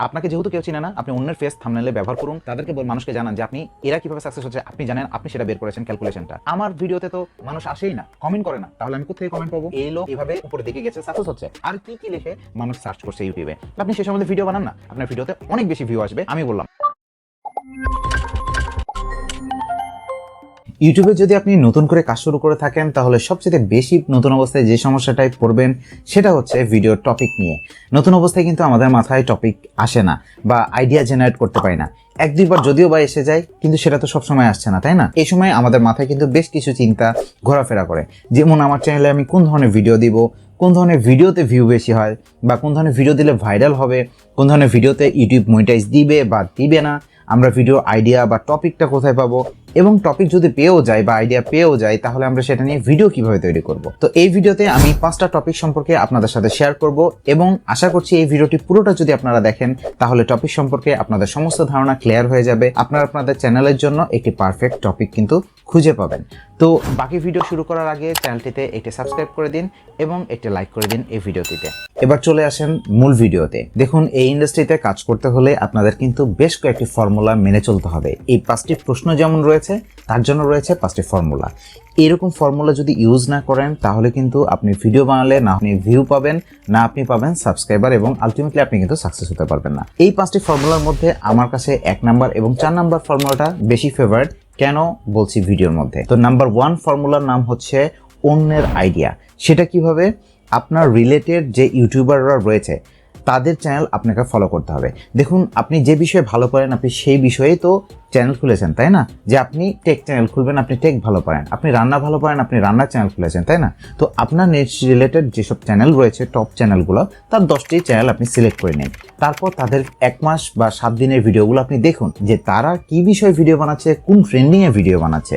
আপনাকে যেহেতু কেউ চিনে না, আপনি অন্যের ফেস থাম্বনেলে ব্যবহার করুন, তাদেরকে মানুষকে জানান যে আপনি এরা কিভাবে সাকসেস হচ্ছে আপনি জানেন, আপনি সেটা বের করেছেন ক্যালকুলেশনটা। আমার ভিডিওতে তো মানুষ আসেই না, কমেন্ট করে না, তাহলে আমি কোথায় কমেন্ট পাবো? এই লোক এভাবে উপরের দিকে গেছে, সাকসেস হচ্ছে, আর কি কি লিখে মানুষ সার্চ করছে ইউটিউবে। আপনি সে সম্বন্ধে ভিডিও বানান না, আপনার ভিডিওতে অনেক বেশি ভিউ আসবে। আমি বললাম ইউটিউবে যদি আপনি নতুন করে কাজ শুরু করে থাকেন, তাহলে সবচেয়ে বেশি নতুন অবস্থায় যে সমস্যাটায় পড়বেন সেটা হচ্ছে ভিডিওর টপিক নিয়ে। নতুন অবস্থায় কিন্তু আমাদের মাথায় টপিক আসে না বা আইডিয়া জেনারেট করতে পারি না। এক দুইবার যদিও বা এসে যায়, কিন্তু সেটা তো সবসময় আসছে না, তাই না? এই সময় আমাদের মাথায় কিন্তু বেশ কিছু চিন্তা ঘোরাফেরা করে, যেমন আমার চ্যানেলে আমি কোন ধরনের ভিডিও দিব, কোন ধরনের ভিডিওতে ভিউ বেশি হয়, বা কোন ধরনের ভিডিও দিলে ভাইরাল হবে, কোন ধরনের ভিডিওতে ইউটিউব মনিটাইজ দিবে বা দিবে না, আমরা ভিডিও আইডিয়া বা টপিকটা কোথায় পাবো, এবং টপিক যদি পেয়েও যায় বা আইডিয়া পেয়েও যায়, তাহলে আমরা সেটা নিয়ে ভিডিও কিভাবে তৈরি করব। তো এই ভিডিওতে আমি 5টা টপিক সম্পর্কে আপনাদের সাথে শেয়ার করব, এবং আশা করছি এই ভিডিওটি পুরোটা যদি আপনারা দেখেন, তাহলে টপিক সম্পর্কে আপনাদের সমস্ত ধারণা ক্লিয়ার হয়ে যাবে। আপনারা আপনাদের চ্যানেলের জন্য একটি পারফেক্ট টপিক কিন্তু খুঁজে পাবেন। তো বাকি ভিডিও শুরু করার আগে চ্যানেলটিতে একটি সাবস্ক্রাইব করে দিন এবং একটি লাইক করে দিন এই ভিডিওটিতে। এবার চলে আসেন মূল ভিডিওতে। দেখুন, এই ইন্ডাস্ট্রিতে কাজ করতে হলে আপনাদের কিন্তু বেশ কয়েকটি ফর্মুলা মেনে চলতে হবে। এই 5টি প্রশ্ন যেমন রয়েছে, তার জন্য রয়েছে 5টি ফর্মুলা। এরকম ফর্মুলা যদি ইউজ না করেন, তাহলে কিন্তু আপনি ভিডিও বানালে না আপনি ভিউ পাবেন, না আপনি পাবেন সাবস্ক্রাইবার, এবং আলটিমেটলি আপনি কিন্তু সাকসেস হতে পারবেন না। এই 5টি ফর্মুলার মধ্যে আমার কাছে 1 নাম্বার এবং 4 নাম্বার ফর্মুলাটা বেশি ফেভারিট। কেন বলছি ভিডিওর মধ্যে? তো নাম্বার 1 ফর্মুলার নাম হচ্ছে অন্যের আইডিয়া। সেটা কিভাবে? আপনার রিলেটেড যে ইউটিউবাররা রয়েছে তাদের চ্যানেল আপনাকে ফলো করতে হবে। দেখুন, আপনি যে বিষয়ে ভালো পারেন আপনি সেই বিষয়েই তো চ্যানেল খুলেছেন, তাই না? যে আপনি টেক চ্যানেল খুলবেন, আপনি টেক ভালো পারেন, আপনি রান্না ভালো পারেন, আপনি রান্নার চ্যানেল খুলেছেন, তাই না? তো আপনার নেট রিলেটেড যেসব চ্যানেল রয়েছে, টপ চ্যানেলগুলো, তার 10টি চ্যানেল আপনি সিলেক্ট করে নিন। তারপর তাদের 1 মাস বা 7 দিনের ভিডিওগুলো আপনি দেখুন যে তারা কি বিষয়ে ভিডিও বানাচ্ছে, কোন ট্রেন্ডিংয়ে ভিডিও বানাচ্ছে।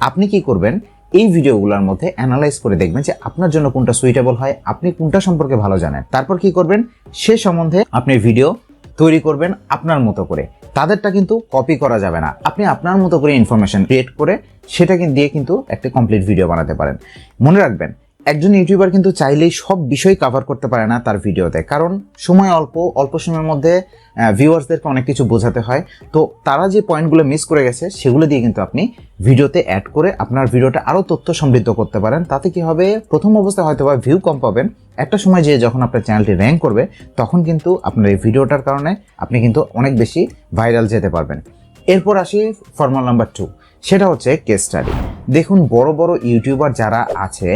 আপনি কি করবেন? এই ভিডিওগুলোর মধ্যে অ্যানালাইজ করে দেখবেন যে আপনার জন্য কোনটা সুইটেবল হয়, আপনি কোনটা সম্পর্কে ভালো জানেন। তারপর কি করবেন? সে সম্বন্ধে আপনি ভিডিও তৈরি করবেন আপনার মতো করে। তাদেরটা কিন্তু কপি করা যাবে না, আপনি আপনার মতো করে ইনফরমেশন ক্রিয়েট করে সেটাকে দিয়ে কিন্তু একটা কমপ্লিট ভিডিও বানাতে পারেন। মনে রাখবেন, একজন ইউটিউবার কিন্তু চাইলেই সব বিষয় কভার করতে পারে না তার ভিডিওতে, কারণ সময় অল্প সময়ের মধ্যে ভিউয়ার্সদেরকে অনেক কিছু বোঝাতে হয়। তো তারা যে পয়েন্টগুলো মিস করে গেছে সেগুলো দিয়ে কিন্তু আপনি ভিডিওতে অ্যাড করে আপনার ভিডিওটা আরও তথ্য সমৃদ্ধ করতে পারেন। তাতে কি হবে? প্রথম অবস্থায় হয়তো বা ভিউ কম পাবেন, একটা সময় যে যখন আপনার চ্যানেলটি র্যাঙ্ক করবে, তখন কিন্তু আপনার এই ভিডিওটার কারণে আপনি কিন্তু অনেক বেশি ভাইরাল যেতে পারবেন। এরপর আসি ফর্মুলা নাম্বার 2, সেটা হচ্ছে কেস স্টাডি। দেখুন, বড় বড় ইউটিউবার যারা আছে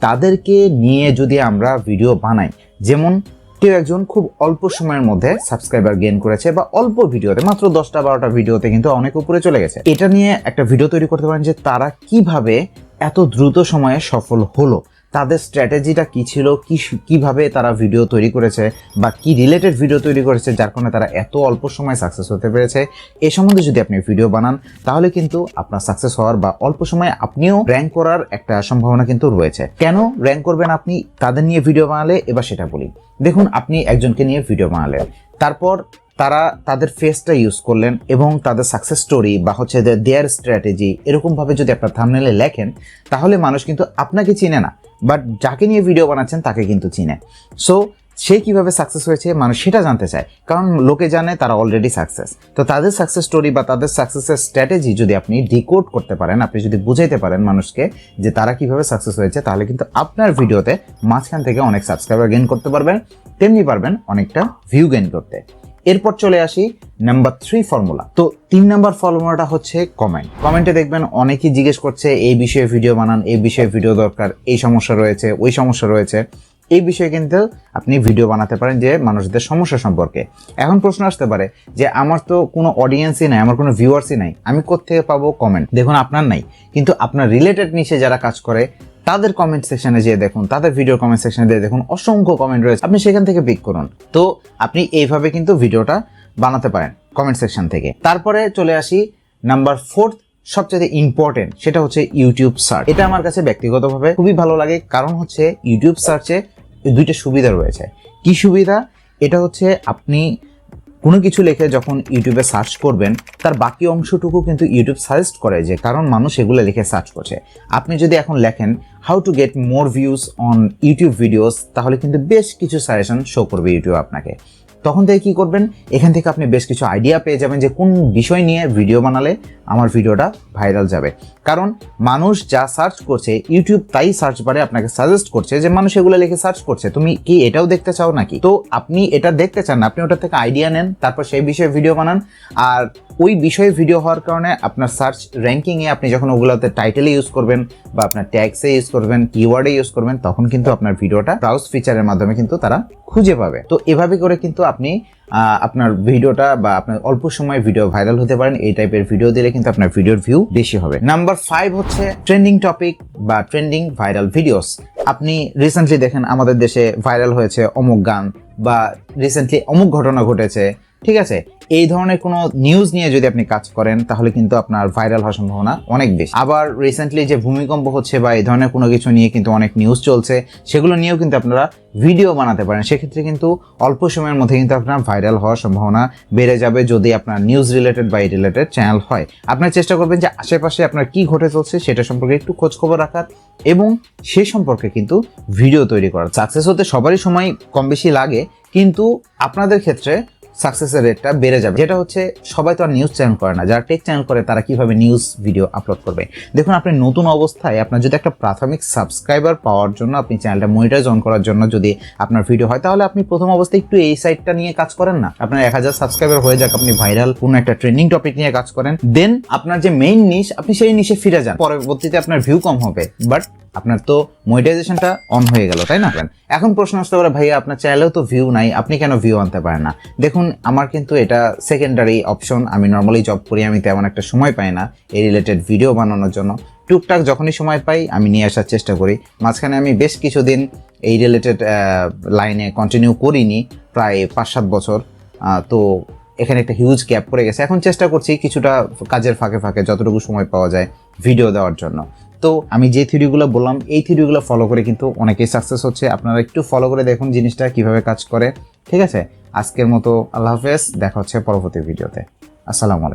তাদেরকে নিয়ে যদি আমরা ভিডিও বানাই, যেমন কেউ একজন খুব অল্প সময়ের মধ্যে সাবস্ক্রাইবার গেইন করেছে, বা অল্প ভিডিওতে মাত্র 10টা 12টা ভিডিওতে কিন্তু অনেক উপরে চলে গেছে, এটা নিয়ে একটা ভিডিও তৈরি করতে পারেন যে তারা কিভাবে এত দ্রুত সময়ে সফল হলো, তাদের স্ট্র্যাটেজিটা কি ছিল, কিভাবে তারা ভিডিও তৈরি করেছে, বা কি রিলেটেড ভিডিও তৈরি করেছে যার কারণে তারা এত অল্প সময়ে সাকসেস হতে পেরেছে। এই সম্বন্ধে যদি আপনি ভিডিও বানান, তাহলে কিন্তু আপনার সাকসেস হওয়ার বা অল্প সময়ে আপনিও র্যাঙ্ক করার একটা সম্ভাবনা কিন্তু রয়েছে। কেন র্যাঙ্ক করবেন আপনি তাদের নিয়ে ভিডিও বানালে? এবার সেটা বলি। দেখুন, আপনি একজনকে নিয়ে ভিডিও বানালেন, তারপর তাদের ফেসটা ইউজ করলেন এবং তাদের সাকসেস স্টোরি বা হচ্ছে দেয়ার স্ট্র্যাটেজি এরকমভাবে যদি আপনার থাম্বনেলে লেখেন, তাহলে মানুষ কিন্তু আপনাকে চিনে না, বাট যাকে নিয়ে ভিডিও বানাচ্ছেন তাকে কিন্তু চিনে। সো সে কিভাবে সাকসেস হয়েছে মানুষ সেটা জানতে চায়, কারণ লোকে জানে তারা অলরেডি সাকসেস। তো তাদের সাকসেস স্টোরি বা তাদের সাকসেসের স্ট্র্যাটেজি যদি আপনি ডিকোড করতে পারেন, আপনি যদি বুঝাইতে পারেন মানুষকে যে তারা কিভাবে সাকসেস হয়েছে, তাহলে কিন্তু আপনার ভিডিওতে মাঝখান থেকে অনেক সাবস্ক্রাইবার গেইন করতে পারবেন, তেমনি পারবেন অনেকটা ভিউ গেইন করতে। এরপর চলে আসি নাম্বার 3 ফর্মুলা। তো 3 নাম্বার ফর্মুলাটা হচ্ছে কমেন্টে দেখবেন অনেকেই জিজ্ঞেস করছে এই বিষয়ে ভিডিও বানান, এই বিষয়ে ভিডিও দরকার, এই সমস্যা রয়েছে, ওই সমস্যা রয়েছে। এই বিষয়ে কিন্তু আপনি ভিডিও বানাতে পারেন যে মানুষদের সমস্যা সম্পর্কে। এখন প্রশ্ন আসতে পারে যে আমার তো কোনো অডিয়েন্সই নাই, আমার কোনো ভিউয়ার্সই নাই, আমি কোত্থেকে পাবো কমেন্ট? দেখুন, আপনার নাই, কিন্তু আপনার রিলেটেড নিচে যারা কাজ করে তাদের কমেন্ট সেকশনে যেয়ে দেখুন, তাদের ভিডিও কমেন্ট সেকশনে দিয়ে দেখুন অসংখ্য কমেন্ট রয়েছে, আপনি সেখান থেকে পিক করুন। তো আপনি এইভাবে কিন্তু ভিডিওটা বানাতে পারেন কমেন্ট সেকশন থেকে। তারপরে চলে আসি নাম্বার 4, সবচেয়ে ইম্পর্টেন্ট, সেটা হচ্ছে ইউটিউব সার্চ। এটা আমার কাছে ব্যক্তিগতভাবে খুবই ভালো লাগে, কারণ হচ্ছে ইউটিউব সার্চে 2টা সুবিধা রয়েছে। কি সুবিধা? এটা হচ্ছে আপনি কোনো কিছু লিখে যখন ইউটিউবে সার্চ করবেন, তার বাকি অংশটুকু কিন্তু ইউটিউব সাজেস্ট করে, যে কারণ মানুষ এগুলো লিখে সার্চ করছে। আপনি যদি এখন লেখেন how to get more views on YouTube videos, তাহলে কিন্তু বেশ কিছু সাজেশন শো করবে ইউটিউব আপনাকে। তখন থেকে কি করবেন, এখান থেকে আপনি বেশ কিছু আইডিয়া পেয়ে যাবেন যে কোন বিষয় নিয়ে ভিডিও বানালে আমার ভিডিওটা ভাইরাল যাবে। কারণ মানুষ যা সার্চ করছে, ইউটিউব তাই সার্চ বারে আপনাকে সাজেস্ট করছে যে মানুষ এগুলো লিখে সার্চ করছে, তুমি কি এটাও দেখতে চাও নাকি? তো আপনি এটা দেখতে চান না, আপনি ওটা থেকে আইডিয়া নেন, তারপর সেই বিষয়ে ভিডিও বানান। আর ওই বিষয়ে ভিডিও হওয়ার কারণে আপনার সার্চ র্যাঙ্কিংয়ে আপনি যখন ওগুলোতে টাইটেলে ইউজ করবেন বা আপনার ট্যাগসে ইউজ করবেন, কিওয়ার্ডে ইউজ করবেন, তখন কিন্তু আপনার ভিডিওটা ব্রাউজ ফিচারের মাধ্যমে কিন্তু তারা খুঁজে পাবে। তো এভাবে করে কিন্তু আপনি আপনার ভিডিওটা বা আপনার অল্প সময় ভিডিও ভাইরাল হতে পারেন। এই টাইপের ভিডিও দিলে কিন্তু আপনার ভিডিওর ভিউ বেশি হবে। নাম্বার 5 হচ্ছে ট্রেন্ডিং টপিক বা ট্রেন্ডিং ভাইরাল ভিডিওস। আপনি রিসেন্টলি দেখেন আমাদের দেশে ভাইরাল হয়েছে অমুক গান, বা রিসেন্টলি অমুক ঘটনা ঘটেছে, ঠিক আছে? এই ধরনের কোনো নিউজ নিয়ে যদি আপনি কাজ করেন তাহলে কিন্তু আপনার ভাইরাল হওয়ার সম্ভাবনা অনেক বেশি। আবার রিসেন্টলি যে ভূমিকম্প হচ্ছে বা এই ধরনের কোনো কিছু নিয়ে কিন্তু অনেক নিউজ চলছে, সেগুলো নিয়েও কিন্তু আপনারা ভিডিও বানাতে পারেন। সেক্ষেত্রে কিন্তু অল্প সময়ের মধ্যে কিন্তু আপনার ভাইরাল হওয়ার সম্ভাবনা বেড়ে যাবে যদি আপনার নিউজ রিলেটেড বা এই রিলেটেড চ্যানেল হয়। আপনার চেষ্টা করবেন যে আশেপাশে আপনার কি ঘটে চলছে সেটা সম্পর্কে একটু খোঁজখবর রাখার এবং সে সম্পর্কে কিন্তু ভিডিও তৈরি করার। সাকসেস হতে সবারই সময় কম বেশি লাগে, কিন্তু আপনাদের ক্ষেত্রে সাকসেসের রেটটা বেড়ে যাবে। যেটা হচ্ছে সবাই তো আর নিউজ চ্যানেল করে না, যারা টেক চ্যানেল করে তারা কিভাবে নিউজ ভিডিও আপলোড করবে। দেখুন, আপনি নতুন অবস্থায় আপনার যদি একটা প্রাথমিক সাবস্ক্রাইবার পাওয়ার জন্য, আপনি চ্যানেলটা মনিটাইজ অন করার জন্য যদি আপনার ভিডিও হয়, তাহলে আপনি প্রথম অবস্থায় একটু এই সাইডটা নিয়ে কাজ করেন না। আপনার 1000 সাবস্ক্রাইবার হয়ে যাক, আপনি ভাইরাল কোনো একটা ট্রেন্ডিং টপিক নিয়ে কাজ করেন, দেন আপনার যে মেইন নিশ আপনি সেই নিশে ফিরে যান। পরবর্তীতে আপনার ভিউ কম হবে, বাট আপনার তো মনিটাইজেশনটা অন হয়ে গেল, তাই না? এখন প্রশ্ন আসতে পারে, ভাইয়া আপনার চ্যানেলেও তো ভিউ নাই, আপনি কেন ভিউ আনতে পারেন না? দেখুন, আমার কিন্তু এটা সেকেন্ডারি অপশন। আমি নর্মালি জব করি, আমি তেমন একটা সময় পাই না এই রিলেটেড ভিডিও বানানোর জন্য। টুকটাক যখনই সময় পাই আমি নিয়ে আসার চেষ্টা করি। মাঝখানে আমি বেশ কিছুদিন এই রিলেটেড লাইনে কন্টিনিউ করিনি, প্রায় 5-7 বছর। তো এখানে একটা হিউজ গ্যাপ পড়ে গেছে। এখন চেষ্টা করছি কিছুটা কাজের ফাঁকে ফাঁকে যতটুকু সময় পাওয়া যায় ভিডিও দেওয়ার জন্য। তো আমি যে থিওরিগুলো বললাম, এই থিওরিগুলো ফলো করে কিন্তু অনেকেই সাকসেস হচ্ছে। আপনারা একটু ফলো করে দেখুন জিনিসটা কিভাবে কাজ করে, ঠিক আছে? আজকের মতো আল্লাহ হাফেজ, দেখা হচ্ছে পরবর্তী ভিডিওতে। আসসালামু আলাইকুম।